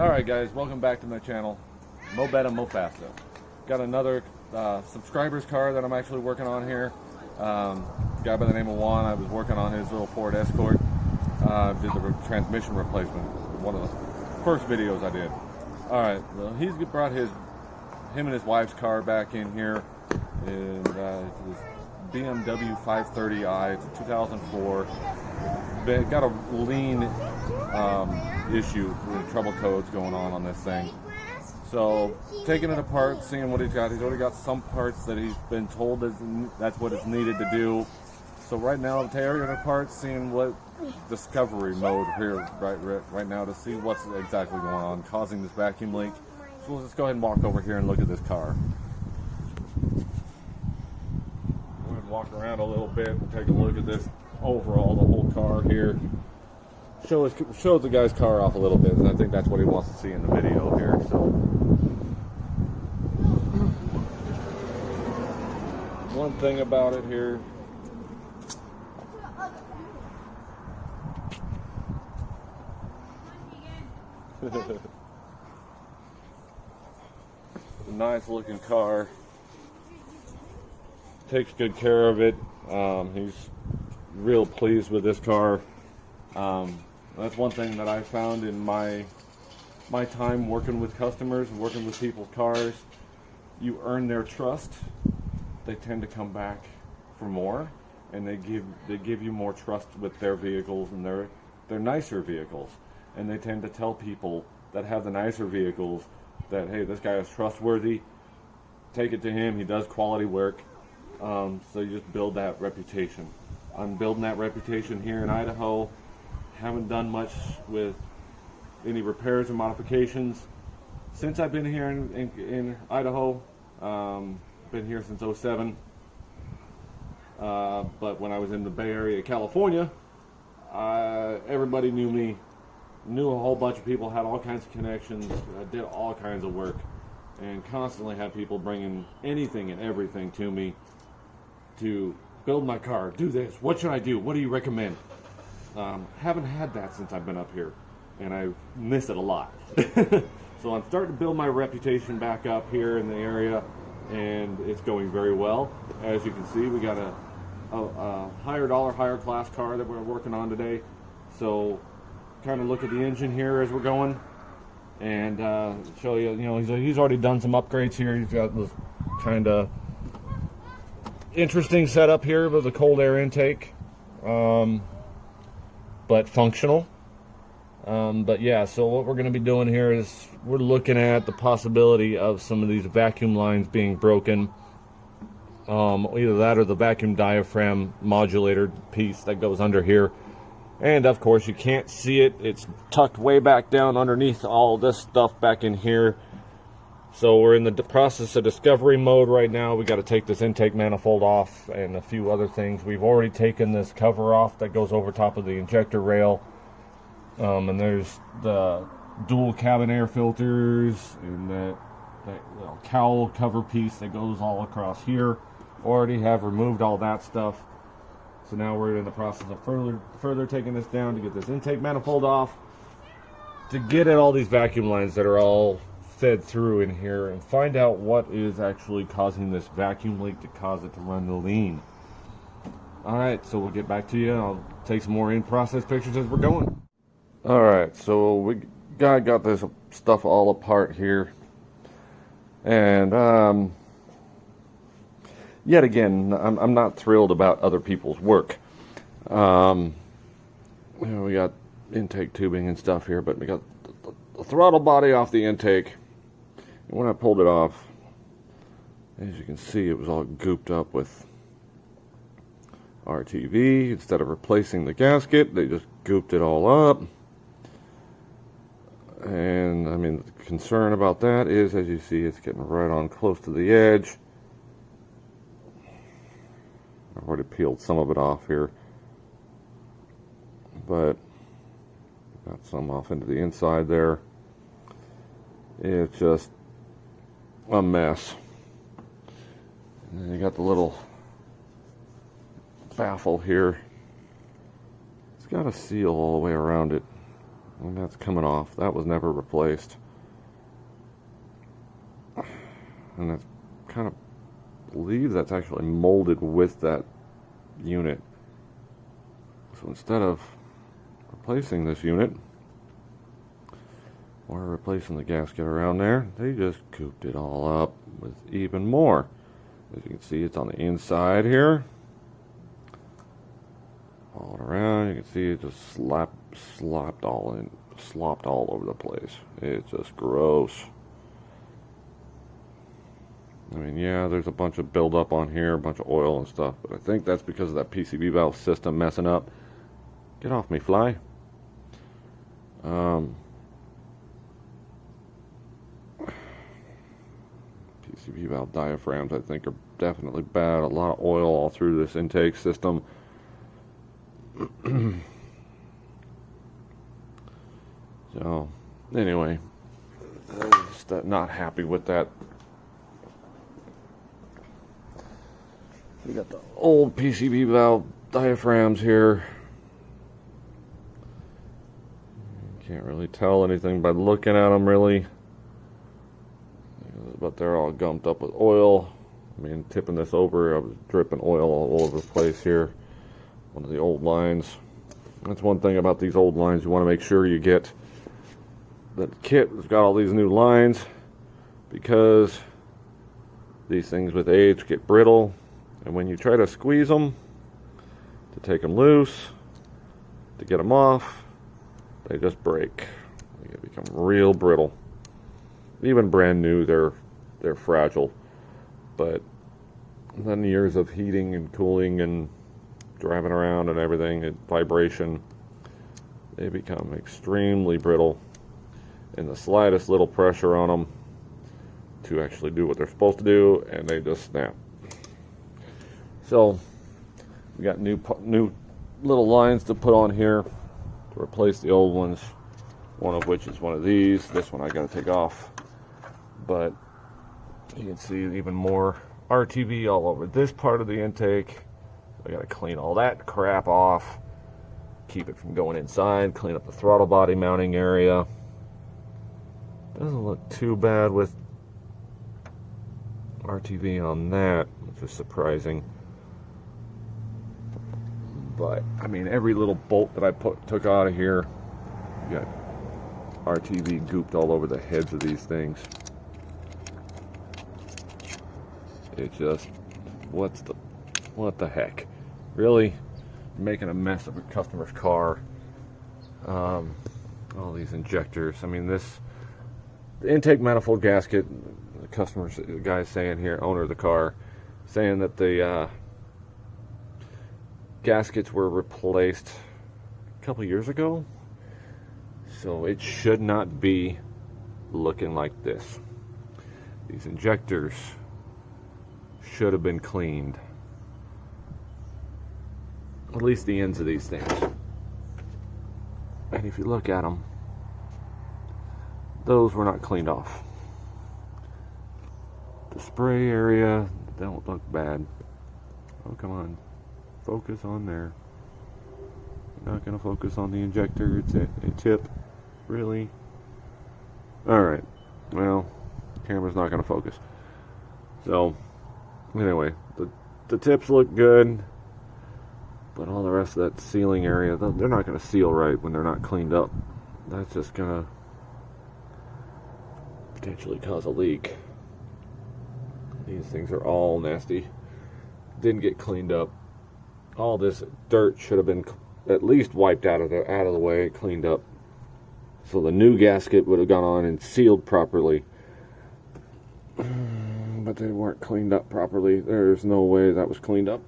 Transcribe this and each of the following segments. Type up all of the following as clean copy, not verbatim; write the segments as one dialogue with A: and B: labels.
A: Alright guys, welcome back to my channel. Mo Better, Mo Faster. Got another subscriber's car that I'm actually working on here. Guy by the name of Juan, I was working on his little Ford Escort. Did the transmission replacement. One of the first videos I did. Alright, well, he's brought him and his wife's car back in here. And it's BMW 530i. It's a 2004. Got a lean issue with trouble codes going on this thing. So taking it apart, seeing what he's got. He's already got some parts that he's been told that's what is needed to do. So right now I'm tearing it apart, seeing what discovery mode here right now to see what's exactly going on causing this vacuum leak. So let's go ahead and walk over here and look at this car. Go ahead and walk around a little bit and take a look at this overall, the whole car here. Shows the guy's car off a little bit, and I think that's what he wants to see in the video here. So one thing about it here, a nice looking car, takes good care of it. He's real pleased with this car. That's one thing that I found in my time working with customers, working with people's cars. You earn their trust. They tend to come back for more, and they give you more trust with their vehicles, and they're nicer vehicles. And they tend to tell people that have the nicer vehicles that, hey, this guy is trustworthy. Take it to him. He does quality work. So you just build that reputation. I'm building that reputation here in Idaho. Haven't done much with any repairs or modifications since I've been here in Idaho. Been here since '07. But when I was in the Bay Area, California, everybody knew me, knew a whole bunch of people, had all kinds of connections, did all kinds of work, and constantly had people bringing anything and everything to me to build my car, do this, what should I do, what do you recommend? Haven't had that since I've been up here, and I miss it a lot. So I'm starting to build my reputation back up here in the area, and it's going very well. As you can see, we got a higher dollar, higher class car that we're working on today. So kind of look at the engine here as we're going, and show you, he's already done some upgrades here. He's got this kind of interesting setup here with a cold air intake, but functional. But yeah, so what we're going to be doing here is we're looking at the possibility of some of these vacuum lines being broken. Either that or the vacuum diaphragm modulator piece that goes under here. And of course you can't see it. It's tucked way back down underneath all this stuff back in here. So we're in the process of discovery mode right now. We got to take this intake manifold off and a few other things. We've already taken this cover off that goes over top of the injector rail. And there's the dual cabin air filters and that little cowl cover piece that goes all across here. Already have removed all that stuff. So now we're in the process of further taking this down to get this intake manifold off, to get at all these vacuum lines that are all fed through in here, and find out what is actually causing this vacuum leak to cause it to run the lean. Alright, so we'll get back to you. I'll take some more in-process pictures as we're going. Alright, so we got this stuff all apart here, and yet again, I'm not thrilled about other people's work. We got intake tubing and stuff here, but we got the throttle body off the intake. And when I pulled it off, as you can see, it was all gooped up with RTV. Instead of replacing the gasket, they just gooped it all up. And I mean, the concern about that is, as you see, it's getting right on close to the edge. I've already peeled some of it off here, but got some off into the inside there. It's just a mess. And then you got the little baffle here. It's got a seal all the way around it. And that's coming off. That was never replaced. And that's kind of believe that's actually molded with that unit. So instead of replacing this unit or replacing the gasket around there, they just cooped it all up with even more. As you can see, it's on the inside here. All around, you can see it just slopped all over the place. It's just gross. I mean, yeah, there's a bunch of buildup on here, a bunch of oil and stuff, but I think that's because of that PCV valve system messing up. Get off me, fly. PCV valve diaphragms, I think, are definitely bad. A lot of oil all through this intake system. So, anyway, I'm just not happy with that. We got the old PCV valve diaphragms here. Can't really tell anything by looking at them, really. But they're all gumped up with oil. I mean, tipping this over, I was dripping oil all over the place here. One of the old lines. That's one thing about these old lines. You want to make sure you get the kit that's got all these new lines, because these things with age get brittle. And when you try to squeeze them, to take them loose, to get them off, they just break. They become real brittle. Even brand new, they're fragile. But then years of heating and cooling and driving around and everything, and vibration, they become extremely brittle. And the slightest little pressure on them to actually do what they're supposed to do, and they just snap. So we got new little lines to put on here to replace the old ones. One of which is one of these. This one I got to take off. But you can see even more RTV all over this part of the intake. I got to clean all that crap off. Keep it from going inside. Clean up the throttle body mounting area. Doesn't look too bad with RTV on that, which is surprising. But I mean, every little bolt that I took out of here, you got RTV gooped all over the heads of these things. It's just, what the heck? Really? Making a mess of a customer's car. All these injectors. I mean, the intake manifold gasket, the guy's saying here, owner of the car, saying that the gaskets were replaced a couple years ago. So it should not be looking like this. These injectors should have been cleaned. At least the ends of these things. And if you look at them, those were not cleaned off. The spray area don't look bad. Oh, come on. Focus on there. You're not going to focus on the injector. It's a tip. Really? Alright. Well, camera's not going to focus. So, anyway, the tips look good. But all the rest of that sealing area, they're not going to seal right when they're not cleaned up. That's just going to potentially cause a leak. These things are all nasty. Didn't get cleaned up. All this dirt should have been at least wiped out of the way, cleaned up. So the new gasket would have gone on and sealed properly. But they weren't cleaned up properly. There's no way that was cleaned up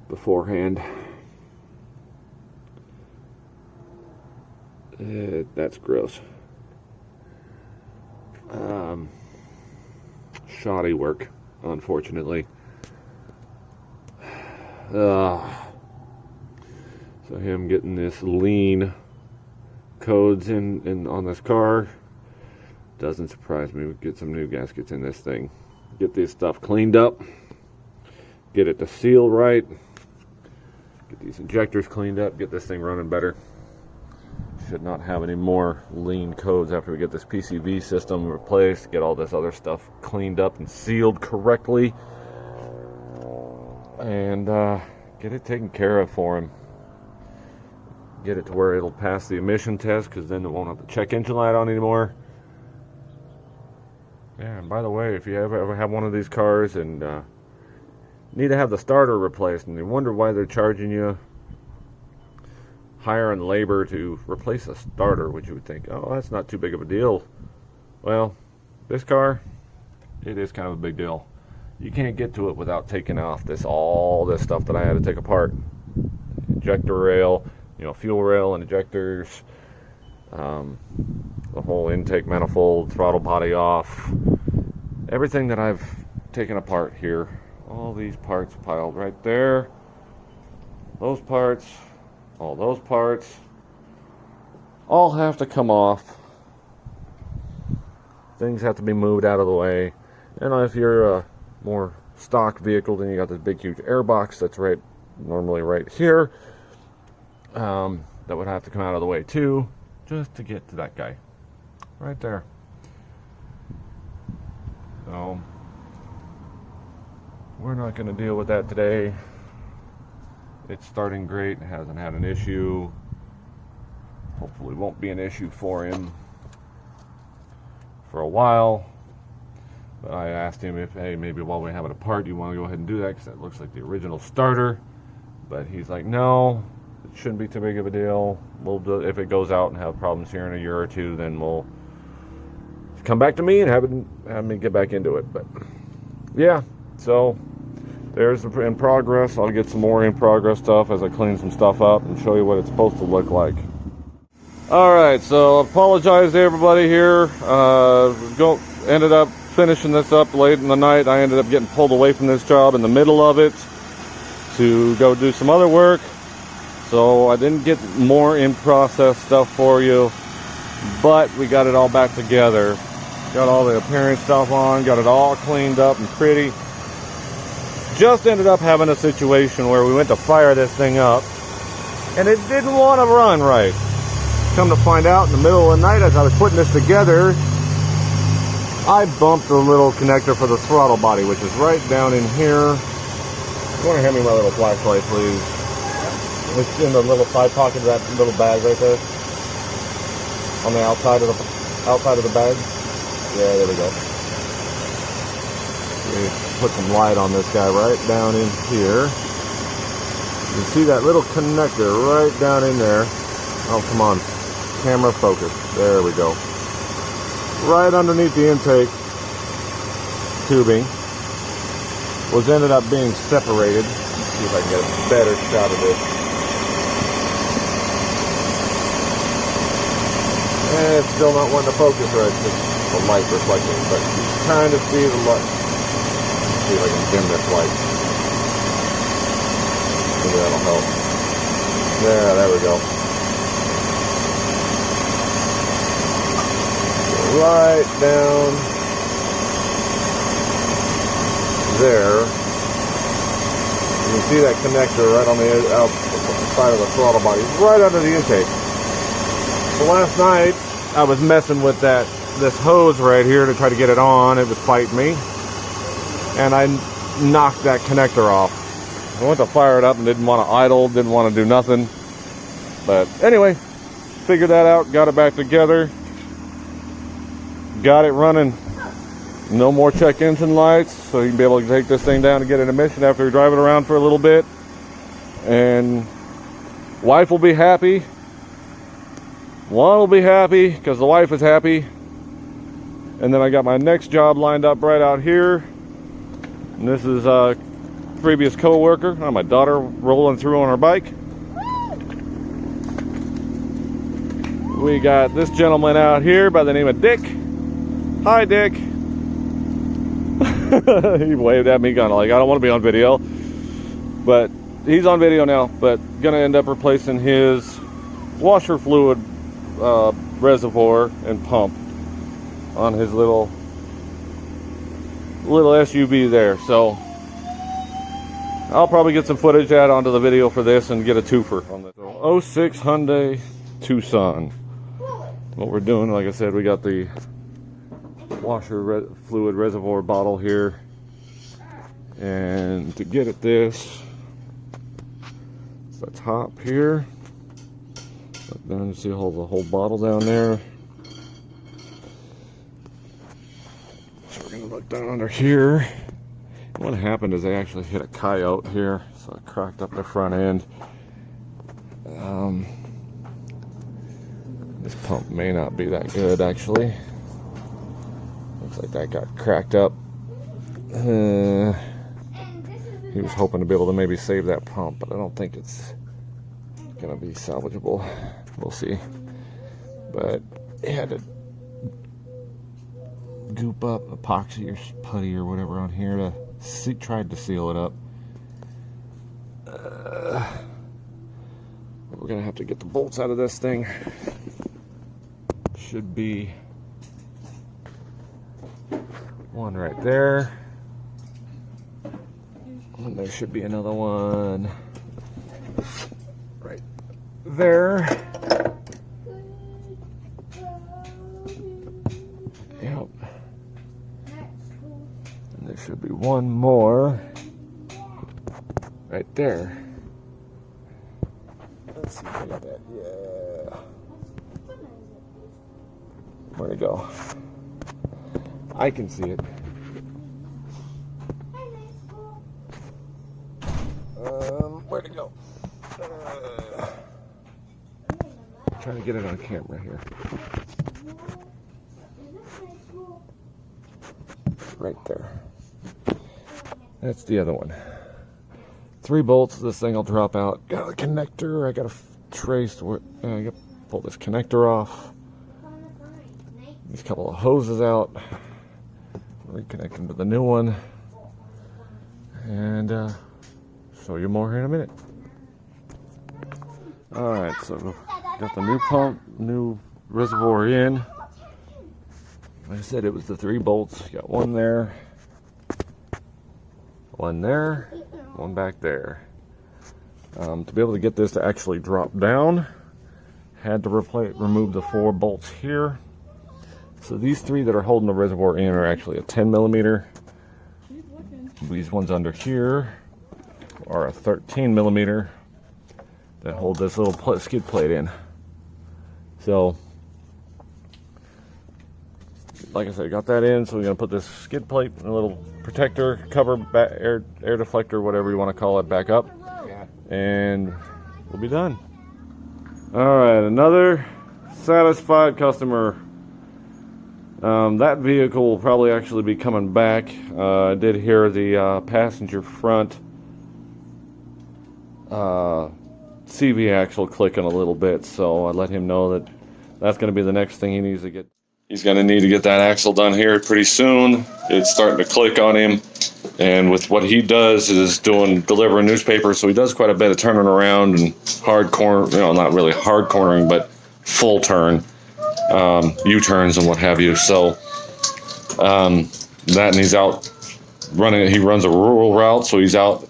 A: beforehand. That's gross. Shoddy work, unfortunately. So him getting this lean codes in on this car doesn't surprise me. We get some new gaskets in this thing. Get this stuff cleaned up. Get it to seal right. Get these injectors cleaned up. Get this thing running better. Should not have any more lean codes after we get this PCV system replaced, get all this other stuff cleaned up and sealed correctly, and get it taken care of for him. Get it to where it'll pass the emission test, because then it won't have the check engine light on anymore. Yeah, and by the way, if you ever have one of these cars and need to have the starter replaced, and you wonder why they're charging you higher in labor to replace a starter, which you would think, oh, that's not too big of a deal. Well, this car, it is kind of a big deal. You can't get to it without taking off all this stuff that I had to take apart. Injector rail, fuel rail and injectors, the whole intake manifold, throttle body off, everything that I've taken apart here. All these parts piled right there. Those parts, all those parts, all have to come off. Things have to be moved out of the way. And if you're a more stock vehicle, then you got this big huge air box that's normally right here. That would have to come out of the way too, just to get to that guy right there. So we're not going to deal with that today. It's starting great. It hasn't had an issue. Hopefully won't be an issue for him for a while. But I asked him if, hey, maybe while we have it apart, you want to go ahead and do that, because that looks like the original starter. But he's like, no, it shouldn't be too big of a deal. We'll do, if it goes out and have problems here in a year or two, then we'll come back to me and have me get back into it. But yeah, so there's the in progress. I'll get some more in progress stuff as I clean some stuff up and show you what it's supposed to look like. Alright, so apologize to everybody here. Ended up finishing this up late in the night. I ended up getting pulled away from this job in the middle of it to go do some other work. So I didn't get more in process stuff for you, but we got it all back together. Got all the appearance stuff on, got it all cleaned up and pretty. Just ended up having a situation where we went to fire this thing up and it didn't want to run right. Come to find out, in the middle of the night as I was putting this together, I bumped the little connector for the throttle body, which is right down in here. You want to hand me my little flashlight, please? It's in the little side pocket of that little bag right there. On the outside of the bag. Yeah, there we go. Put some light on this guy right down in here. You can see that little connector right down in there. Oh, come on. Camera focus. There we go. Right underneath the intake tubing. Ended up being separated. Let's see if I can get a better shot of this. And it's still not wanting to focus right. It's just the light reflecting, but you kind of see the light. See if I can dim this light. Maybe that'll help. There we go. Right down there. You can see that connector right on the outside of the throttle body, right under the intake. So last night I was messing with this hose right here to try to get it on. It was fighting me. And I knocked that connector off. I went to fire it up and didn't want to idle, didn't want to do nothing. But anyway, figured that out, got it back together, got it running. No more check engine lights, so you can be able to take this thing down and get an emission after you drive it around for a little bit. And wife will be happy. One will be happy because the wife is happy. And then I got my next job lined up right out here. And this is a previous co-worker, my daughter rolling through on her bike. We got this gentleman out here by the name of Dick. Hi, Dick. He waved at me kind of like, I don't want to be on video. But he's on video now, but gonna end up replacing his washer fluid reservoir and pump on his little SUV there. So I'll probably get some footage add onto the video for this and get a twofer on this. 06 Hyundai Tucson. What we're doing, like I said, we got the washer fluid reservoir bottle here, and to get at this, the top here, look down, you see the whole bottle down there. So we're gonna look down under here. What happened is they actually hit a coyote here, so it cracked up the front end. This pump may not be that good, actually. Looks like that got cracked up. He was hoping to be able to maybe save that pump, but I don't think it's gonna be salvageable. We'll see. But it had to goop up epoxy or putty or whatever on here to tried to seal it up. We're gonna have to get the bolts out of this thing. Should be one right there, and there should be another one right there. Yep. And there should be one more right there. Let's see if I got that. Yeah. Where'd it go? I can see it. Where'd it go? I'm trying to get it on camera here. Right there. That's the other one. 3 bolts. This thing will drop out. Got a connector. I got to trace. I got to pull this connector off. These couple of hoses out. Reconnect them to the new one. And show you more here in a minute. Alright, so got the new pump, new reservoir in. Like I said, it was the 3 bolts. Got one there, one there, one back there. To be able to get this to actually drop down, had to remove the 4 bolts here. So these 3 that are holding the reservoir in are actually a 10 millimeter. These ones under here are a 13 millimeter that hold this little skid plate in. So, like I said, got that in. So we're gonna put this skid plate, a little protector, cover, air deflector, whatever you want to call it, back up, and we'll be done. All right, another satisfied customer. That vehicle will probably actually be coming back. I did hear the passenger front CV axle clicking a little bit, so I let him know that that's going to be the next thing he needs to get. He's going to need to get that axle done here pretty soon. It's starting to click on him, and with what he does is delivering newspapers, so he does quite a bit of turning around and hard corner, not really hard cornering, but full turn. U-turns and what have you. So that, and he's out running. He runs a rural route, so he's out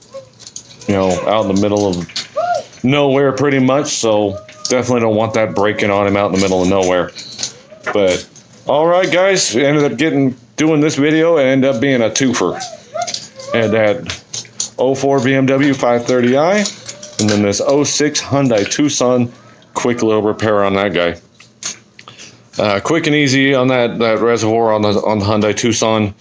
A: out in the middle of nowhere pretty much. So definitely don't want that breaking on him out in the middle of nowhere. But all right, guys, we ended up doing this video and ended up being a twofer. And that 04 BMW 530i, and then this 06 Hyundai Tucson. Quick little repair on that guy. Quick and easy on that reservoir on the Hyundai Tucson.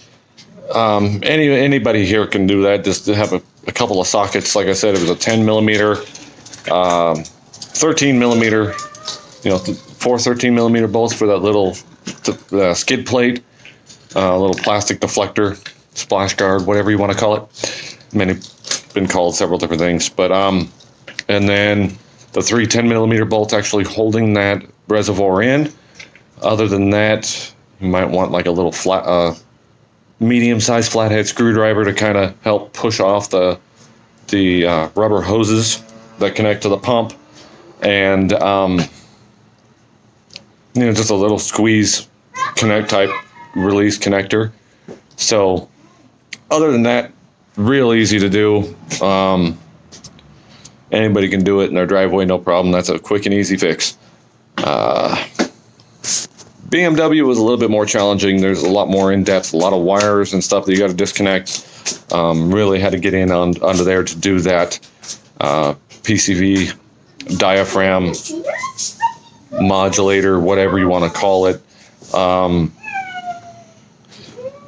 A: Anybody here can do that. Just to have a couple of sockets. Like I said, it was a 10 millimeter, 13 millimeter. 4 13 millimeter bolts for that little skid plate, little plastic deflector, splash guard, whatever you want to call it. It's been called several different things, but and then the 3 10 millimeter bolts actually holding that reservoir in. Other than that, you might want like a little flat, medium-sized flathead screwdriver to kind of help push off the rubber hoses that connect to the pump, and just a little squeeze type release connector. So, other than that, real easy to do. Anybody can do it in their driveway, no problem. That's a quick and easy fix. BMW was a little bit more challenging. There's a lot more in-depth, a lot of wires and stuff that you got to disconnect. Really had to get in under there to do that. PCV diaphragm modulator, whatever you want to call it.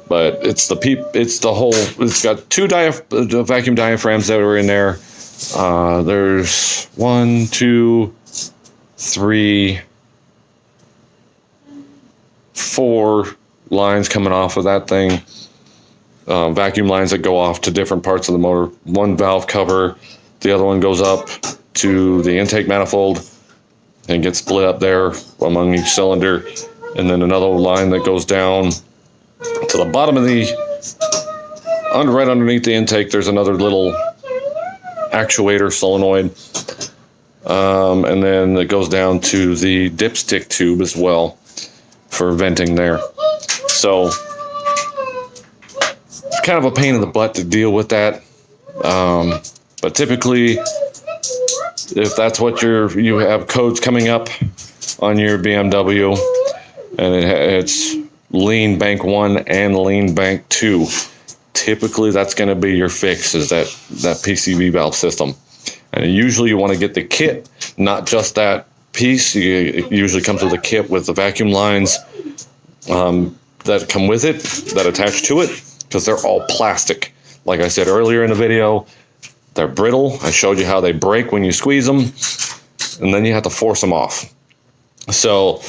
A: But it's got two vacuum diaphragms that are in there. There's 1, 2, 3, 4 lines coming off of that thing. Vacuum lines that go off to different parts of the motor. One valve cover, the other one goes up to the intake manifold and gets split up there among each cylinder. And then another line that goes down to the bottom of right underneath the intake. There's another little actuator solenoid. And then it goes down to the dipstick tube as well for venting there. So it's kind of a pain in the butt to deal with that. But typically, if that's what you have codes coming up on your BMW, and it's lean bank 1 and lean bank 2, typically that's going to be your fix, is that PCV valve system. And usually you want to get the kit, not just that piece. It usually comes with a kit with the vacuum lines that come with it, that attach to it, because they're all plastic. Like I said earlier in the video, they're brittle. I showed you how they break when you squeeze them, and then you have to force them off. So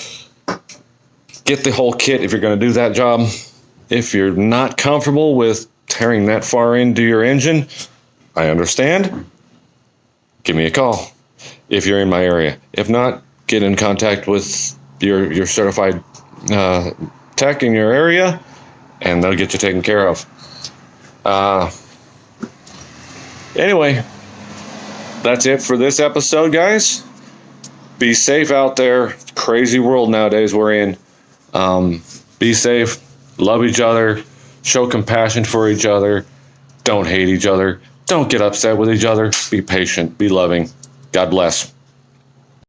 A: get the whole kit if you're going to do that job. If you're not comfortable with tearing that far into your engine, I understand. Give me a call if you're in my area. If not, get in contact with your certified tech in your area, and they'll get you taken care of. Anyway, that's it for this episode, guys. Be safe out there. Crazy world nowadays we're in. Be safe. Love each other. Show compassion for each other. Don't hate each other. Don't get upset with each other. Be patient. Be loving. God bless.